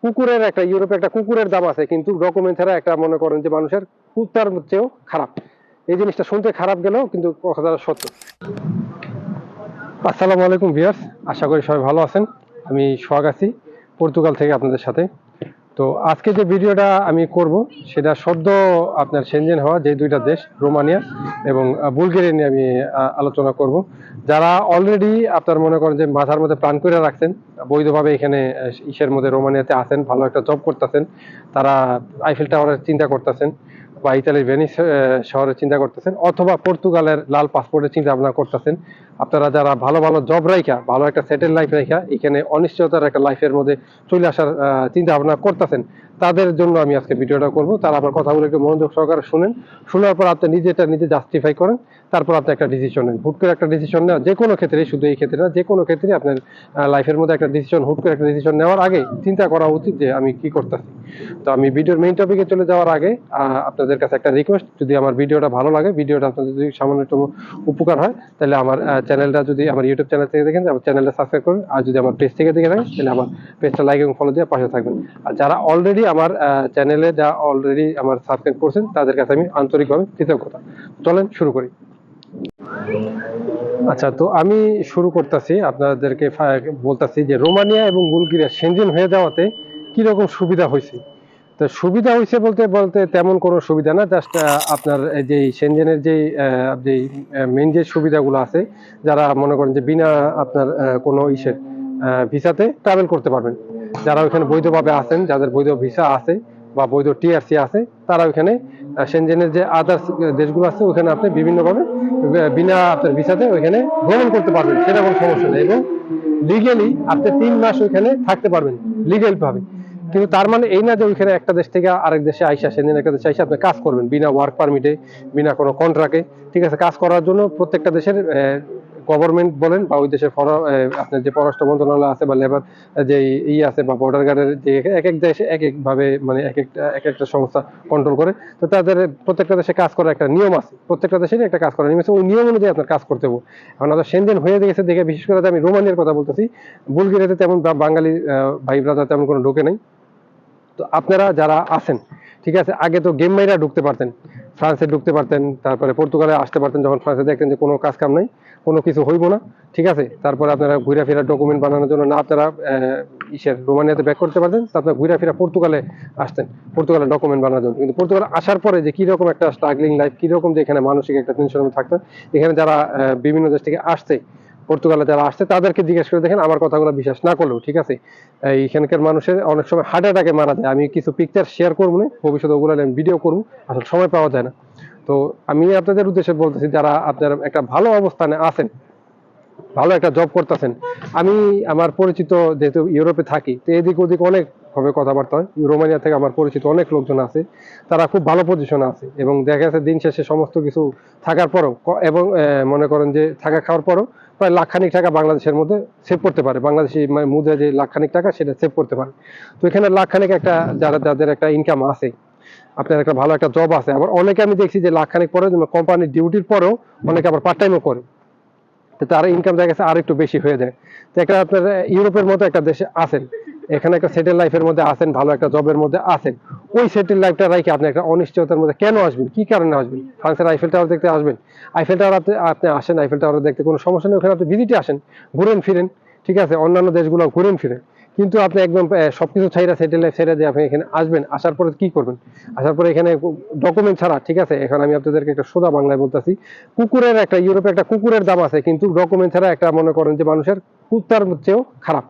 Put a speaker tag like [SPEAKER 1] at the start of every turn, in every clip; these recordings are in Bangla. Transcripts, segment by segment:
[SPEAKER 1] কুকুরের একটা ইউরোপে একটা কুকুরের দাম আছে, কিন্তু ডকুমেন্ট ছাড়া একটা মনে করেন যে মানুষের কুত্তার চেয়েও খারাপ। এই জিনিসটা শুনতে খারাপ গেলেও কিন্তু কথাটা সত্য। আসসালামু আলাইকুম ভিউয়ার্স, আশা করি সবাই ভালো আছেন। আমি সোহাগ আছি পর্তুগাল থেকে আপনাদের সাথে। তো আজকে যে ভিডিওটা আমি করব সেটা সদ্য আপনার সেনজেন হওয়া যে দুইটা দেশ রোমানিয়া এবং বুলগেরিয়া নিয়ে আমি আলোচনা করব। যারা অলরেডি আপনার মনে করেন যে মাথার মধ্যে প্ল্যান করে রাখছেন বৈধভাবে এখানে ইসের মধ্যে রোমানিয়াতে আছেন, ভালো একটা জব করতেছেন, তারা আইফেল টাওয়ারের চিন্তা করতেছেন বা ইতালির ভেনিস শহরের চিন্তা করতেছেন, অথবা পর্তুগালের লাল পাসপোর্টের চিন্তা ভাবনা করতেছেন, আপনারা যারা ভালো ভালো জব রাইখা ভালো একটা সেটেল লাইফ রাইখা এখানে অনিশ্চয়তার একটা লাইফের মধ্যে চলে আসার চিন্তা ভাবনা করতেছেন, তাদের জন্য আমি আজকে ভিডিওটা করব। তারা আমার কথাগুলো একটু মনোযোগ সহকারে শুনেন, শোনার পর আপনি নিজে জাস্টিফাই করেন, তারপর আপনি একটা ডিসিশন নেন। হুট করে একটা ডিসিশন নেওয়া যে কোনো ক্ষেত্রে, শুধু এই ক্ষেত্রে না, যে কোনো ক্ষেত্রে আপনার লাইফের মধ্যে একটা ডিসিশন, হুট করে একটা ডিসিশন নেওয়ার আগে চিন্তা করা উচিত যে আমি কি করতেছি। তো আমি ভিডিওর মেইন টপিকে চলে যাওয়ার আগে আপনাদের কাছে একটা রিকোয়েস্ট, যদি আমার ভিডিওটা ভালো লাগে, ভিডিওটা আপনাদের যদি সামান্য একটু উপকার হয়, তাহলে আমার চ্যানেলটা, যদি আমার ইউটিউব চ্যানেল থেকে দেখেন, আমার চ্যানেলটা সাবস্ক্রাইব করুন, আর যদি আমার পেজ থেকে দেখে থাকেন তাহলে আমার পেজটা লাইক এবং ফলো দিয়ে পাশে থাকবেন। আর যারা অলরেডি আমার চ্যানেলে অলরেডি আমার সাবস্ক্রাইব করছেন তাদের কাছে আমি আন্তরিকভাবে কৃতজ্ঞতা। চলেন শুরু করি। আচ্ছা, তো আমি শুরু করতেছি, আপনাদেরকে বলতেছি যে রোমানিয়া এবং বুলগেরিয়া সেনজেন হয়ে যাওয়াতে কি রকম সুবিধা হয়েছে। তো সুবিধা হয়েছে বলতে বলতে তেমন কোনো সুবিধা না, জাস্ট আপনার যে সেনজেনের যে মেইন যে সুবিধাগুলো আছে, যারা মনে করেন যে বিনা আপনার কোনো ইসের ভিসাতে ট্রাভেল করতে পারবেন, যারা ওইখানে বৈধভাবে আছেন, যাদের বৈধ ভিসা আছে বা বৈধ টিআরসি আছে, তারা ওইখানে সেনজেনের যে আদার্স দেশগুলো আছে ওইখানে আপনি বিভিন্নভাবে বিনা আপনার ভিসাতে ওইখানে ভ্রমণ করতে পারবেন, সেটা কোনো সমস্যা নেই। এবং লিগেলি আপনি 3 মাস ওইখানে থাকতে পারবেন লিগেল ভাবে। কিন্তু তার মানে এই না যে ওইখানে একটা দেশ থেকে আরেক দেশে আইসা, সেদিন একটা দেশে আইসা আপনি কাজ করবেন বিনা ওয়ার্ক পারমিটে, বিনা কোনো কন্ট্রাক্টে। ঠিক আছে, কাজ করার জন্য প্রত্যেকটা দেশের গভর্নমেন্ট বলেন বা ওই দেশের আপনার যে পররাষ্ট্র মন্ত্রণালয় আছে বা লেবার যে আছে বা বর্ডার গার্ডের যে এক এক দেশে এক এক ভাবে মানে এক একটা সংস্থা কন্ট্রোল করে। তো তাদের প্রত্যেকটা দেশে কাজ করার একটা নিয়ম আছে, প্রত্যেকটা দেশেরই একটা কাজ করার নিয়ম আছে, ওই নিয়ম অনুযায়ী আপনার কাজ করতে হবে। এখন আমাদের সেনজেন হয়ে গেছে দেখে, বিশেষ করে আমি রোমানিয়ার কথা বলতেছি, বুলগেরিয়াতে তেমন বাঙালি ভাই ব্রাদার তেমন কোনো ঢোকে নাই। তো আপনারা যারা আছেন, ঠিক আছে, আগে তো গেম মাইরা ঢুকতে পারতেন, ফ্রান্সে ঢুকতে পারতেন, তারপরে পর্তুগালে আসতে পারতেন, যখন ফ্রান্সে দেখতেন যে কোনো কাজ কাম নাই, কোনো কিছু হইব না, ঠিক আছে, তারপরে আপনারা ঘুরে ফেরা ডকুমেন্ট বানানোর জন্য না আপনারা রোমানিয়াতে ব্যাক করতে পারতেন, তো আপনারা ঘুরে ফেরা পর্তুগালে আসতেন পর্তুগালে ডকুমেন্ট বানানোর জন্য। কিন্তু পর্তুগালে আসার পরে যে কিরকম একটা স্ট্রাগলিং লাইফ, কিরকম যে এখানে মানসিক একটা টেনশনের থাকতেন, এখানে যারা বিভিন্ন দেশ থেকে আসছে, পর্তুগালে যারা আসছে, তাদেরকে জিজ্ঞেস করে দেখেন, আমার কথাগুলো বিশ্বাস না করলেও, ঠিক আছে, এইখানকার মানুষের অনেক সময় হার্ট অ্যাটাকে মারা যায়। আমি কিছু পিকচার শেয়ার করবো না, ভবিষ্যতে ওগুলো আমি ভিডিও করবো, আসলে সময় পাওয়া যায় না। তো আমি আপনাদের উদ্দেশ্যে বলতেছি, যারা আপনারা একটা ভালো অবস্থানে আছেন, ভালো একটা জব করতেছেন, আমি আমার পরিচিত যেহেতু ইউরোপে থাকি, তো এদিক ওদিক অনেক ভাবে কথাবার্তা হয়, রোমানিয়া থেকে আমার পরিচিত অনেক লোকজন আছে, তারা খুব ভালো পজিশনে আছে, এবং দেখা যাচ্ছে দিন শেষে সমস্ত কিছু থাকার পরও এবং মনে করেন যে থাকা খাওয়ার পরও প্রায় লাখখানিক টাকা বাংলাদেশের মধ্যে সেভ করতে পারে, বাংলাদেশি মুদ্রা যে লাখখানিক টাকা সেটা সেভ করতে পারে। তো এখানে লাখখানিক একটা যাদের একটা ইনকাম আছে, আপনার একটা ভালো একটা জব আছে, আবার অনেকে আমি দেখছি যে লাখখানিক পরে কোম্পানির ডিউটির পরেও অনেকে আবার পার্ট টাইমও করে, তার ইনকাম দেখা গেছে আর একটু বেশি হয়ে যায়। তো একটা আপনার ইউরোপের মতো একটা দেশে আছেন, এখানে একটা সেটেল লাইফের মধ্যে আছেন, ভালো একটা জবের মধ্যে আছেন, ওই সেটেল লাইফটা রাখে আপনি একটা অনিশ্চয়তার মধ্যে কেন আসবেন, কি কারণে আসবেন? ফ্রান্সের আইফেল টাওয়ার দেখতে আসবেন, আইফেল টাওয়ার আপনি আসেন, আইফেল টাওয়ার দেখতে কোনো সমস্যা নেই, ওখানে আপনি ভিজিটে আসেন, ঘুরেন ফিরেন, ঠিক আছে, অন্যান্য দেশগুলো ঘুরেন ফিরেন। কিন্তু আপনি একদম সবকিছু ছাইরা সেটেল লাইফ ছেড়ে দিয়ে আপনি এখানে আসবেন, আসার পরে কি করবেন? আসার পরে এখানে ডকুমেন্ট ছাড়া, ঠিক আছে, এখন আমি আপনাদেরকে একটা সোজা বাংলায় বলতেছি, কুকুরের একটা ইউরোপে একটা কুকুরের দাম আছে, কিন্তু ডকুমেন্ট ছাড়া একটা মনে করেন যে মানুষের কুত্তার চেয়েও খারাপ।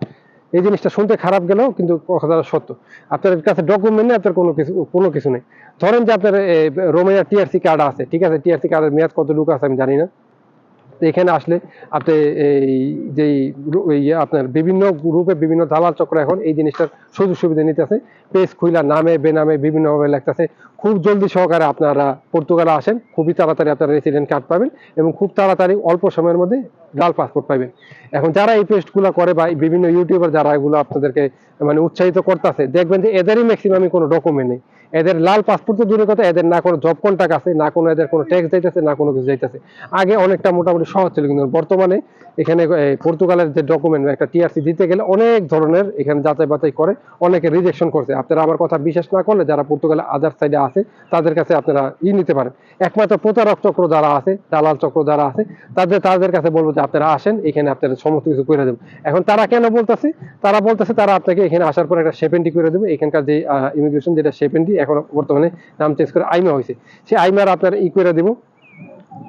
[SPEAKER 1] এই জিনিসটা শুনতে খারাপ গেলেও কিন্তু কথাটা সত্য। আপনার কাছে ডকুমেন্ট নেই, আপনার কোনো কিছু নেই। ধরেন যে আপনার রোমানিয়া টিআরসি কার্ড আছে, ঠিক আছে, টিআরসি কার্ডের মেয়াদ কতটুকু আছে আমি জানি না। এখানে আসলে আপনি এই যে আপনার বিভিন্ন গ্রুপে বিভিন্ন দালাল চক্র এখন এই জিনিসটার সুযোগ সুবিধা নিতেছে, পেজ খুইলা নামে বেনামে বিভিন্নভাবে লেখতেছে। খুব জলদি সহকারে আপনারা পর্তুগালে আসেন, খুবই তাড়াতাড়ি আপনারা রেসিডেন্ট কার্ড পাবেন এবং খুব তাড়াতাড়ি অল্প সময়ের মধ্যে লাল পাসপোর্ট পাবেন। এখন যারা এই পেস্টগুলো করে বা বিভিন্ন ইউটিউবার যারা এগুলো আপনাদেরকে মানে উৎসাহিত করতেছে, দেখবেন যে এদেরই ম্যাক্সিমামই কোনো ডকুমেন্ট নেই। এদের লাল পাসপোর্ট তো দূরের কথা, এদের না কোনো জব কন্ট্রাক্ট আছে, না কোনো এদের কোনো ট্যাক্স যাইতেছে, না কোনো কিছু যাইতেছে। আগে অনেকটা মোটামুটি সহজ ছিল, কিন্তু বর্তমানে এখানে পর্তুগালের যে ডকুমেন্ট একটা টিআরসি দিতে গেলে অনেক ধরনের এখানে যাচাই বাছাই করে, অনেকে রিজেকশন করছে। আপনারা আমার কথা বিশ্বাস না করলে যারা পর্তুগালের আদার সাইডে আছে তাদের কাছে আপনারা নিতে পারেন। একমাত্র প্রতারক চক্র যারা আছে, দালাল চক্র যারা আছে, তাদের কাছে বলবো যে আপনারা আসেন, এখানে আপনারা সমস্ত কিছু করে দেবো। এখন তারা কেন বলতেছে? তারা বলতেছে তারা আপনাকে এখানে আসার পর একটা শেপেন্টি করে দেবে। এখানকার যে ইমিগ্রেশন যেটা শেপেন্টি, এখন বর্তমানে নাম চেঞ্জ করে আইমা হয়েছে, সেই আইমার আপনার করে দিব,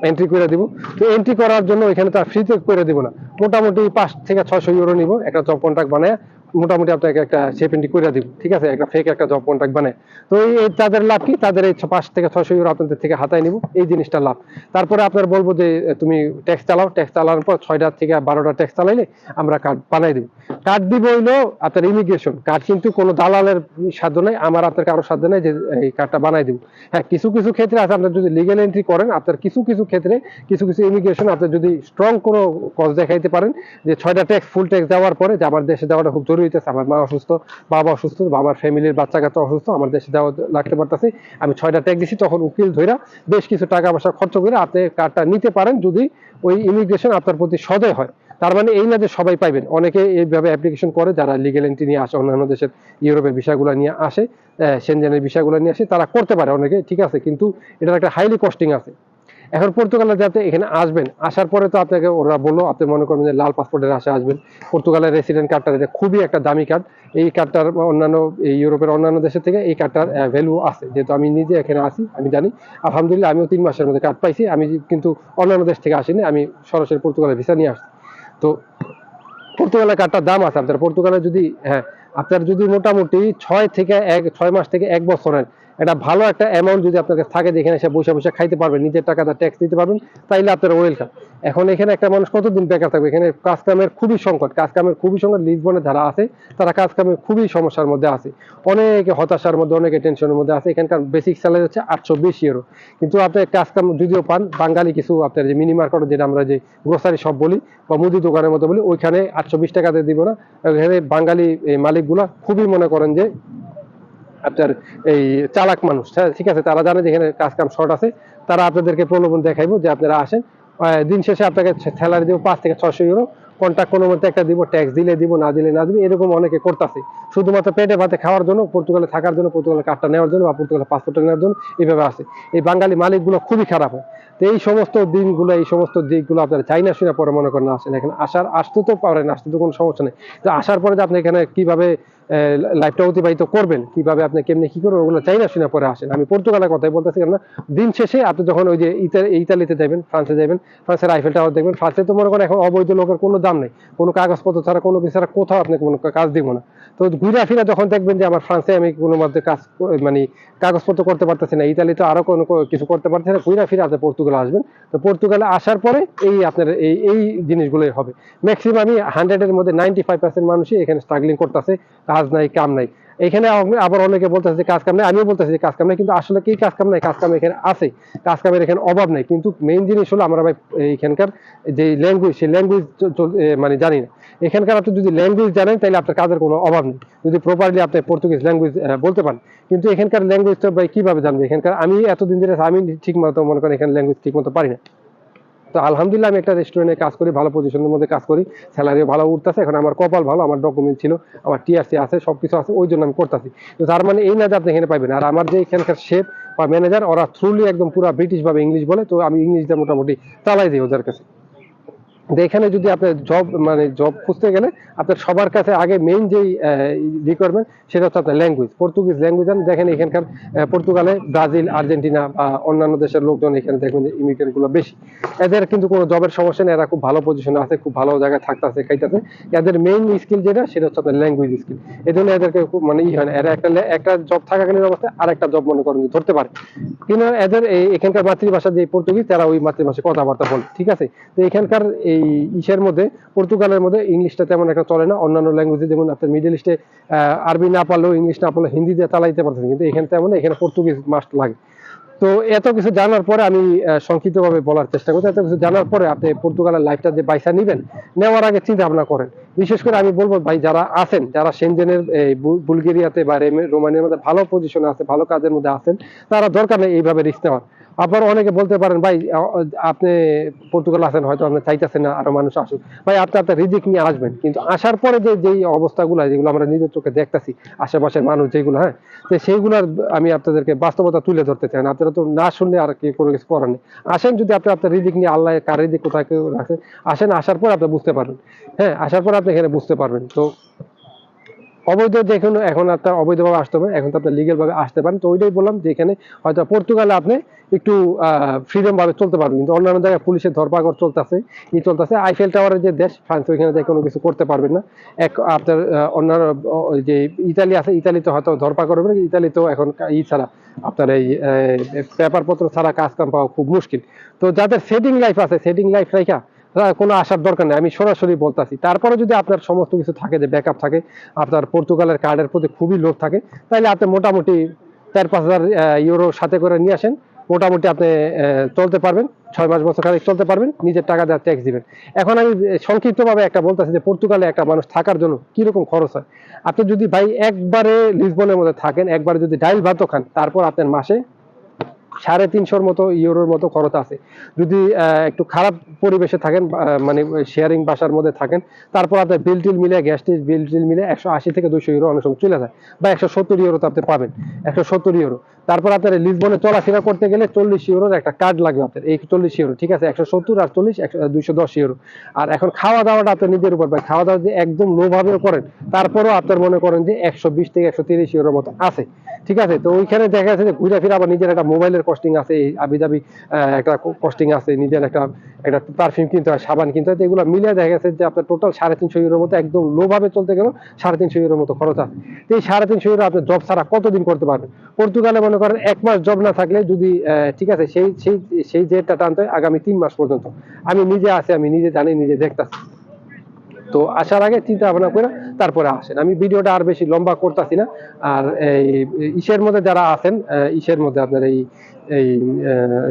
[SPEAKER 1] এন্ট্রি করে দিব। তো এন্ট্রি করার জন্য এখানে তার ফ্রিতে করে দিব না, মোটামুটি 5 থেকে 600 ইউরো নিব একটা জব কন্ট্রাক্ট বানায়, মোটামুটি আপনাকে একটা শেপেন্টি করে দিব, ঠিক আছে, একটা ফেক একটা জব কন্ট্রাক্ট বানায়। তো এই তাদের লাভ কি? তাদের এই 5 থেকে 600 ইউরো আপনাদের থেকে হাতায় নিব, এই জিনিসটা লাভ। তারপরে আপনার বলবো যে তুমি ট্যাক্স চালাও, ট্যাক্স চালানোর পর 6টা থেকে 12টা ট্যাক্স চালাইলে আমরা কার্ড বানাই দিব। কার্ড দিব হইলো আপনার ইমিগ্রেশন কার্ড, কিন্তু কোনো দালালের সাধ্য নাই, আমার আপনার কারো সাধ্য নাই যে এই কার্ডটা বানাই দিব। হ্যাঁ, কিছু কিছু ক্ষেত্রে আছে, আপনার যদি লিগ্যাল এন্ট্রি করেন, আপনার কিছু কিছু ক্ষেত্রে কিছু কিছু ইমিগ্রেশন আপনার যদি স্ট্রং কোনো কজ দেখাইতে পারেন যে 6টা ট্যাক্স ফুল ট্যাক্স দেওয়ার পরে যে আমার দেশে দেওয়াটা খুব জরুরি হইতেছে, আমার মা অসুস্থ, বাবা অসুস্থ, বাবার ফ্যামিলির বাচ্চা কাচ্চা অসুস্থ, আমার দেশে দেওয়া লাগতে পারতেছে, আমি 6টা ট্যাক্স দিছি, তখন উকিল ধইরা বেশ কিছু টাকা পয়সা খরচ করে আপনি কার্ডটা নিতে পারেন, যদি ওই ইমিগ্রেশন আপনার প্রতি সদয় হয়। তার মানে এই না যে সবাই পাইবেন, অনেকে এইভাবে অ্যাপ্লিকেশন করে যারা লিগ্যাল এন্ট্রি নিয়ে আসে, অন্যান্য দেশের ইউরোপের বিষয়গুলো নিয়ে আসে, সেনজেনের বিষয়গুলো নিয়ে আসে, তারা করতে পারে অনেকে, ঠিক আছে, কিন্তু এটার একটা হাইলি কস্টিং আছে। এখন পর্তুগালে যাতে এখানে আসবেন, আসার পরে তো আপনাকে ওরা বললো, আপনি মনে করবেন যে লাল পাসপোর্টের আশা আসবেন, পর্তুগালের রেসিডেন্ট কার্ডটা এটা খুবই একটা দামি কার্ড। এই কার্ডটার অন্যান্য ইউরোপের অন্যান্য দেশের থেকে এই কার্ডটার ভ্যালু আছে, যেহেতু আমি নিজে এখানে আসি আমি জানি। আলহামদুলিল্লাহ আমিও 3 মাসের মধ্যে কার্ড পাইছি, আমি কিন্তু অন্যান্য দেশ থেকে আসিনি, আমি সরাসরি পর্তুগালের ভিসা নিয়ে আসছি। তো পর্তুগালের কার্ডটার দাম আছে আপনার পর্তুগালে যদি, হ্যাঁ, আপনার যদি মোটামুটি 6 মাস থেকে 1 বছরের একটা ভালো একটা অ্যামাউন্ট যদি আপনার কাছে থাকে, যেখানে এসে বসে বসে খাইতে পারবেন, নিজের টাকাটা ট্যাক্স দিতে পারবেন, তাইলে আপনার ওয়েলকাম। এখন এখানে একটা মানুষ কতদিন বেকার থাকবে? এখানে কাজ কামের খুবই সংকট, কাজ কামের খুবই সংকট। লিসবনে যারা আছে তারা কাজ কামের খুবই সমস্যার মধ্যে আছে, অনেকে হতাশার মধ্যে, অনেকে টেনশনের মধ্যে আছে। এখানকার বেসিক স্যালারি হচ্ছে 820 ইউরো, কিন্তু আপনি কাজ কাম যদিও পান, বাঙালি কিছু আপনার যে মিনি মার্কেট, যেটা আমরা যে গ্রোসারি শপ বলি বা মুদি দোকানের মতো বলি, ওইখানে 820 টাকাতে দিব না। এখানে বাঙালি মালিকগুলা খুবই মনে করেন যে আপনার এই চালাক মানুষ, হ্যাঁ, ঠিক আছে, তারা জানে যে এখানে কাজ কাম শর্ট আছে, তারা আপনাদেরকে প্রলোভন দেখাইবো যে আপনারা আসেন, দিন শেষে আপনাকে স্যালারি দিব 5 থেকে 600 ইউরো, কন্ট্রাক্ট কোনো মধ্যে একটা দিব, ট্যাক্স দিলে দিব, না দিলে না দিব, এরকম অনেকে করতেছে শুধুমাত্র পেটে ভাতে খাওয়ার জন্য, পর্তুগালে থাকার জন্য, পর্তুগালের কার্ডটা নেওয়ার জন্য বা পর্তুগালের পাসপোর্টটা নেওয়ার জন্য এইভাবে আসে। এই বাঙালি মালিকগুলো খুবই খারাপ হয়। তো এই সমস্ত দিনগুলো, এই সমস্ত দিকগুলো আপনারা চাই না শুনে পরে মনে করেন আসেন এখানে। আসতে তো পারেন, আসতে তো কোনো সমস্যা নেই, তো আসার পরে যে আপনি এখানে কিভাবে লাইফটা অতিবাহিত করবেন, কিভাবে আপনি কেমনি কি করবেন, ওগুলো চাই না শুনে পরে আসেন। আমি পর্তুগালের কথাই বলতেছি না, দিন শেষে আপনি যখন ওই যে ইতালিতে যাবেন, ফ্রান্সে যাবেন, ফ্রান্সের আইফেল টাওয়ার দেখবেন, ফ্রান্সে তো মনে করেন এখন অবৈধ লোকের কোনো দাম নেই, কোনো কাগজপত্র ছাড়া, কোনো কিছু ছাড়া কোথাও আপনি কোনো কাজ দিব না। তো ঘুরে ফিরে যখন দেখবেন যে আমার ফ্রান্সে আমি কোনো মধ্যে কাজ মানে কাগজপত্র করতে পারতেছি না, ইতালি তো আরো কোনো কিছু করতে পারতেছি না, ঘুরে ফিরে আপনি পর্তুগালে আসবেন। তো পর্তুগালে আসার পরে এই আপনার এই জিনিসগুলোই হবে। ম্যাক্সিমাম 100-এর মধ্যে 95% মানুষই এখানে স্ট্রাগলিং করতেছে, কাজ নাই, কাম নাই। এখানে আবার অনেকে বলতেছে যে কাজ কাম নাই, আমিও বলতেছি যে কাজ কাম নাই, কিন্তু আসলে কি কাজ কাম নাই? কাজ কাম এখানে আছে, কাজ কামের এখানে অভাব নাই, কিন্তু মেইন জিনিস হলো আমরা ভাই এখানকার যে ল্যাঙ্গুয়েজ, সেই ল্যাঙ্গুয়েজ মানে জানি না। এখানকার আপনি যদি ল্যাঙ্গুয়েজ জানেন তাহলে আপনার কাজের কোনো অভাব নেই, যদি প্রপারলি আপনি পর্তুগিজ ল্যাঙ্গুয়েজ বলতে পারেন। কিন্তু এখানকার ল্যাঙ্গুয়েজ তো ভাই কিভাবে জানবে? এখানকার আমি এতদিন ধরে আমি ঠিক মতো মনে করেন এখানে ল্যাঙ্গুয়েজ ঠিক মতো পারি না। তো আলহামদুলিল্লাহ আমি একটা রেস্টুরেন্টে কাজ করি, ভালো পজিশনের মধ্যে কাজ করি, স্যালারিও ভালো উঠতেছে। এখন আমার কপাল ভালো, আমার ডকুমেন্ট ছিল, আমার টিআরসি আছে, সবকিছু আছে, ওই জন্য আমি করতেছি। তো তার মানে এই না যে আপনি এখানে পাইবেন। আর আমার যে এখানকার শেফ বা ম্যানেজার, ওরা থ্রুলি একদম পুরো ব্রিটিশ ভাবে ইংলিশ বলে, তো আমি ইংলিশটা মোটামুটি চালাই দিই ওদের কাছে। এখানে যদি আপনার জব খুঁজতে গেলে আপনার সবার কাছে আগে মেইন যেই রিকোয়ারমেন্ট, সেটা হচ্ছে আপনার ল্যাঙ্গুয়েজ, পর্তুগিজ ল্যাঙ্গুয়েজ। দেখেন এখানকার পর্তুগালে, ব্রাজিল, আর্জেন্টিনা বা অন্যান্য দেশের লোকজন এখানে দেখবেন যে ইমিগ্রেন্ট গুলো বেশি, এদের কিন্তু কোনো জবের সমস্যা নেই, এরা খুব ভালো পজিশনে আছে, খুব ভালো জায়গায় থাকতেছে, খাইতেছে। এদের মেইন স্কিল যেটা, সেটা হচ্ছে আপনার ল্যাঙ্গুয়েজ স্কিল। এই জন্য এদেরকে খুব হয় না, এরা একটা জব থাকাকালীন অবস্থায় আর একটা জব মনে করেন ধরতে পারে, কিন্তু এদের এখানকার মাতৃভাষা যে পর্তুগিজ, তারা ওই মাতৃভাষায় কথাবার্তা বলে, ঠিক আছে। তো এখানকার এই ইসের মধ্যে, পর্তুগালের মধ্যে ইংলিশটা তেমন একটা চলে না। অন্যান্য ল্যাঙ্গুয়েজে যেমন আপনার মিডল ইস্টে আরবি না পারলেও, ইংলিশ না পারলেও হিন্দি দিয়ে চালাইতে পারতেছেন, কিন্তু এখানে তেমন, এখানে পর্তুগিজ মাস্ট লাগে। তো এত কিছু জানার পরে আমি সংক্ষিপ্তভাবে বলার চেষ্টা করছি। এত কিছু জানার পরে আপনি পর্তুগালের লাইফটা যে বাইসা নিবেন, নেওয়ার আগে চিন্তা ভাবনা করেন। বিশেষ করে আমি বলবো ভাই, যারা আছেন, যারা সেনজেনের বুলগেরিয়াতে বা রোমানিয়ার মধ্যে ভালো পজিশনে আছে, ভালো কাজের মধ্যে আছেন, তারা দরকার নেই এইভাবে রিস্ক নেওয়ার। আবার অনেকে বলতে পারেন ভাই আপনি পর্তুগাল আছেন, হয়তো আপনি চাইতেছেন না আরো মানুষ আসুক। ভাই আপনি আপনার রিজিক নিয়ে আসবেন, কিন্তু আসার পরে যেই অবস্থাগুলো যেগুলো আমরা নিজের চোখে দেখতেছি, আশেপাশের মানুষ যেগুলো, হ্যাঁ, তো সেইগুলোর আমি আপনাদেরকে বাস্তবতা তুলে ধরতে চাই না। আপনারা তো না শুনলে আর কি কোনো কিছু করার নেই। আসেন, যদি আপনি আপনার রিজিক নিয়ে, আল্লাহ কার রিজিক কোথায় কেউ রাখে, আসেন, আসার পর আপনি বুঝতে পারবেন। হ্যাঁ, আসার পর আপনি এখানে বুঝতে পারবেন। তো অবৈধ যেখানে এখন আপনার অবৈধভাবে আসতে হবে, এখন তো আপনি লিগেল ভাবে আসতে পারেন। তো ওইটাই বললাম যে এখানে হয়তো পর্তুগালে আপনি একটু ফ্রিডম ভাবে চলতে পারবেন, কিন্তু অন্যান্য জায়গায় পুলিশের ধরপাকড় চলতেছে, চলতেছে। আইফেল টাওয়ারের যে দেশ ফ্রান্স, ওইখানে যে কোনো কিছু করতে পারবেন না। আপনার অন্যান্য যে ইতালি আছে, ইতালিতে হয়তো ধরপাকড় হবে, ইতালিতেও এখন ছাড়া আপনার এই পেপার পত্র ছাড়া কাজ কাম পাওয়া খুব মুশকিল। তো যাদের সেটিং লাইফ আছে, সেটিং লাইফ রাখা কোনো আসার দরকার নেই, আমি সরাসরি বলতাছি। তারপরে যদি আপনার সমস্ত কিছু থাকে, যে ব্যাকআপ থাকে, আপনার পর্তুগালের কার্ডের প্রতি খুবই লোভ থাকে, তাহলে আপনি মোটামুটি 4-5 হাজার ইউরো সাথে করে নিয়ে আসেন। মোটামুটি আপনি চলতে পারবেন, 6 মাস বছর খানিক চলতে পারবেন, নিজের টাকা দেওয়ার ট্যাক্স দিবেন। এখন আমি সংক্ষিপ্তভাবে একটা বলতেছি যে পর্তুগালে একটা মানুষ থাকার জন্য কিরকম খরচ হয়। আপনি যদি ভাই একবারে লিসবনের মধ্যে থাকেন, একবারে যদি ডাইল ভাতও খান, তারপর আপনার মাসে 350 মতো ইউরোর মতো খরচ আছে। যদি একটু খারাপ পরিবেশে থাকেন, মানে শেয়ারিং বাসার মধ্যে থাকেন, তারপর আপনার বিল টিল মিলে, গ্যাস টিল বিল টিল মিলে 180 থেকে 200 ইউরো অনেক সময় চলে যায়, বা 170 ইউরো তো আপনি পাবেন, 170 ইউরো। তারপর আপনার লিসবনে চলাফেরা করতে গেলে 40 ইউরোর একটা কার্ড লাগবে আপনার, এই 40 ইউরো, ঠিক আছে, 170 আর 40 210 ইউরো। আর এখন খাওয়া দাওয়াটা আপনার নিজের উপর, ভাই খাওয়া দাওয়া যে একদম লো ভাবেও করেন, তারপরেও আপনার মনে করেন যে 120 থেকে 130 ইউরোর মতো আছে, ঠিক আছে। তো ওইখানে দেখা যাচ্ছে যে ঘুরে ফিরে আবার নিজের একটা মোবাইলের কস্টিং আছে, আবিদাবি একটা কস্টিং আছে, নিজের একটা একটা পারফিউম কিনতে হয়, সাবান কিনতে হয়। এগুলো মিলিয়ে দেখা গেছে যে আপনার টোটাল 350 ইউরোর মতো, একদম লো ভাবে চলতে গেলেও 350 ইউরোর মতো খরচ আছে। এই 350 ইউরো আপনি জব ছাড়া কতদিন করতে পারবেন? পর্তুগালে মনে করেন 1 মাস জব না থাকলে যদি ঠিক আছে, সেই সেই সেই জেটটা টানতে হয় আগামী 3 মাস পর্যন্ত। আমি নিজে আছি, আমি নিজে জানি, নিজে দেখতাছি। তো আসার আগে চিন্তা ভাবনা করে তারপরে আসেন। আমি ভিডিওটা আর বেশি লম্বা করতেছি না। আর এই ইসের মধ্যে যারা আছেন, ইসের মধ্যে আপনার এই এই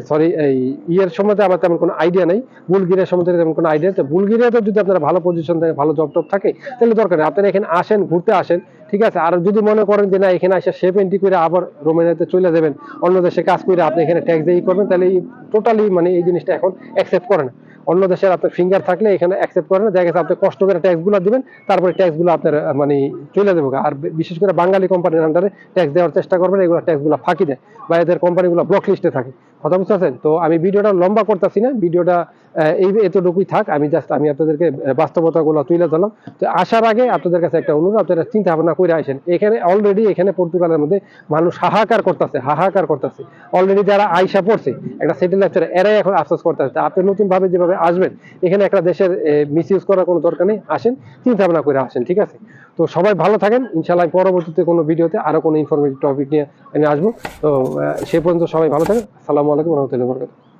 [SPEAKER 1] সরি, এই ইয়ের সম্বন্ধে আমার তেমন কোনো আইডিয়া নেই, বুলগেরিয়ার সম্বন্ধে তেমন কোনো আইডিয়া। তো বুলগেরিয়াতে যদি আপনার ভালো পজিশন থাকে, ভালো জব টব থাকে, তাহলে দরকার নেই, আপনারা এখানে আসেন, ঘুরতে আসেন, ঠিক আছে। আর যদি মনে করেন যে না, এখানে আসে শেপ এন্ট্রি করে আবার রোমানিয়াতে চলে যাবেন, অন্য দেশে কাজ করে আপনি এখানে ট্যাক্স দিয়ে করবেন, তাহলে টোটালি মানে এই জিনিসটা এখন অ্যাকসেপ্ট করে না। অন্য দেশের আপনার ফিঙ্গার থাকলে এখানে অ্যাকসেপ্ট করে না, দেখা গেছে আপনি কষ্ট করে ট্যাক্স গুলো দিবেন, তারপরে ট্যাক্স গুলো আপনার মানে চলে দেবো। আর বিশেষ করে বাঙালি কোম্পানির আন্ডারে ট্যাক্স দেওয়ার চেষ্টা করবেন, এগুলো ট্যাক্স গুলো ফাঁকি দেয়, বা এদের কোম্পানিগুলো ব্লক লিস্টে থাকে। কথা বুঝতে পারছেন? তো আমি ভিডিওটা লম্বা করতেছি না, ভিডিওটা এই এতটুকুই থাক। আমি আপনাদেরকে বাস্তবতাগুলো তুলে ধরলাম। তো আসার আগে আপনাদের কাছে একটা অনুরোধ, আপনারা চিন্তা ভাবনা করে আসেন। এখানে অলরেডি এখানে পর্তুগালের মধ্যে মানুষ হাহাকার করতেছে, হাহাকার করতেছে। অলরেডি যারা আইসা পড়ছে একটা সেটেল লাইফ, এরাই এখন আফসোস করতেছে। আপনি নতুন ভাবে যেভাবে আসবেন, এখানে একটা দেশের মিস ইউজ করার কোনো দরকার নেই। আসেন, চিন্তা ভাবনা করে আসেন, ঠিক আছে। তো সবাই ভালো থাকেন। ইনশাআল্লাহ পরবর্তীতে কোনো ভিডিওতে আরো কোনো ইনফরমেটিভ টপিক নিয়ে আমি আসবো। তো সে পর্যন্ত সবাই ভালো থাকেন। আসসালামু আলাইকুম ওয়া রাহমাতুল্লাহি ওয়া বারাকাতুহু।